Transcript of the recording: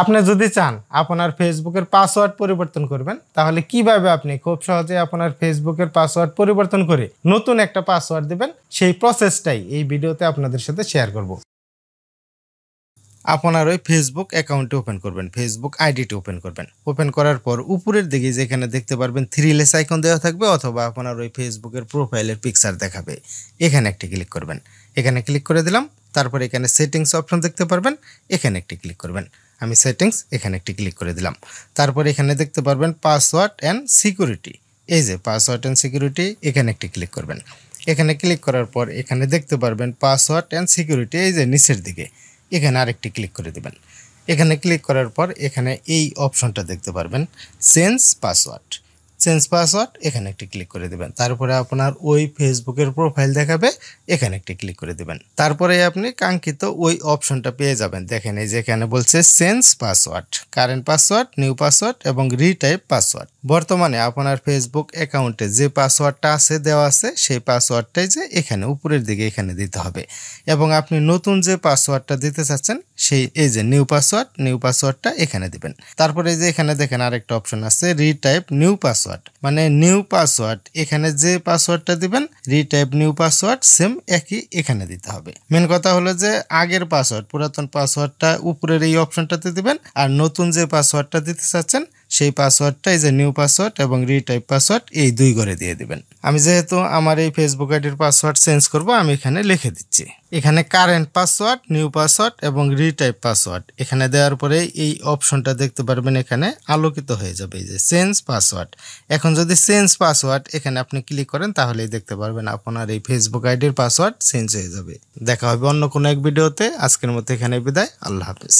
আপনি যদি চান আপনার ফেসবুকের পাসওয়ার্ড পরিবর্তন করবেন তাহলে কিভাবে আপনি খুব সহজে আপনার ফেসবুকের পাসওয়ার্ড পরিবর্তন করে নতুন একটা পাসওয়ার্ড দিবেন সেই প্রসেসটাই এই ভিডিওতে আপনাদের সাথে শেয়ার করব। আপনার ওই ফেসবুক অ্যাকাউন্টে ওপেন করবেন, ফেসবুক আইডিটি ওপেন করবেন। ওপেন করার পর উপরের দিকে যেখানে দেখতে পারবেন থ্রি লেস আইকন দেওয়া থাকবে অথবা আপনার ওই ফেসবুকের প্রোফাইলের পিকচার দেখাবে, এখানে একটি ক্লিক করবেন। এখানে ক্লিক করে দিলাম। তারপর এখানে সেটিংস অপশন দেখতে পারবেন, এখানে একটি ক্লিক করবেন। আমি সেটিংস এখানে একটি ক্লিক করে দিলাম। তারপর এখানে দেখতে পারবেন পাসওয়ার্ড অ্যান্ড সিকিউরিটি, এই যে পাসওয়ার্ড অ্যান্ড সিকিউরিটি, এখানে একটি ক্লিক করবেন। এখানে ক্লিক করার পর এখানে দেখতে পারবেন পাসওয়ার্ড অ্যান্ড সিকিউরিটি, এই যে নিচের দিকে, এখানে আরেকটি ক্লিক করে দেবেন। এখানে ক্লিক করার পর এখানে এই অপশনটা দেখতে পারবেন চেঞ্জ পাসওয়ার্ড, চেঞ্জ পাসওয়ার্ড, এখানে একটি ক্লিক করে দেবেন। তারপরে আপনার ওই ফেসবুকের প্রোফাইল দেখাবে, এখানে একটি ক্লিক করে দেবেন। তারপরে আপনি কাঙ্ক্ষিত ওই অপশনটা পেয়ে যাবেন। দেখেন এই যে এখানে বলছে change password, current password, new password এবং রিটাইপ পাসওয়ার্ড। বর্তমানে আপনার ফেসবুক অ্যাকাউন্টে যে পাসওয়ার্ডটা আছে দেওয়া আছে সেই পাসওয়ার্ডটাই যে এখানে উপরের দিকে এখানে দিতে হবে এবং আপনি নতুন যে পাসওয়ার্ডটা দিতে চাচ্ছেন সেই এই যে নিউ পাসওয়ার্ড, নিউ পাসওয়ার্ডটা এখানে দিবেন। তারপরে এই যে এখানে দেখেন আরেকটা অপশন আছে রিটাইপ নিউ পাসওয়ার্ড, মানে নিউ পাসওয়ার্ড এখানে যে পাসওয়ার্ডটা দিবেন রিটাইপ নিউ পাসওয়ার্ড সেম একই এখানে দিতে হবে। মেন কথা হলো যে আগের পাসওয়ার্ড পুরাতন পাসওয়ার্ডটা উপরের এই অপশনটাতে দিবেন আর নতুন যে পাসওয়ার্ডটা দিতে চাচ্ছেন সেই পাসওয়ার্ডটা এই যে নিউ পাসওয়ার্ড এবং রিটাইপ পাসওয়ার্ড এই দুই করে দিয়ে দিবেন। আমি যেহেতু আমার এই ফেসবুক আইডির পাসওয়ার্ড চেঞ্জ করব আমি এখানে লিখে দিচ্ছি। এখানে কারেন্ট পাসওয়ার্ড, নিউ পাসওয়ার্ড এবং রিটাইপ পাসওয়ার্ড এখানে দেওয়ার পরে এই অপশনটা দেখতে পারবেন এখানে আলোকিত হয়ে যাবে এই যে চেঞ্জ পাসওয়ার্ড। এখন যদি চেঞ্জ পাসওয়ার্ড এখানে আপনি ক্লিক করেন তাহলেই দেখতে পারবেন আপনার এই ফেসবুক আইডির পাসওয়ার্ড চেঞ্জ হয়ে যাবে। দেখা হবে অন্য কোনো এক ভিডিওতে। আজকের মতো এখানে বিদায়, আল্লাহ হাফেজ।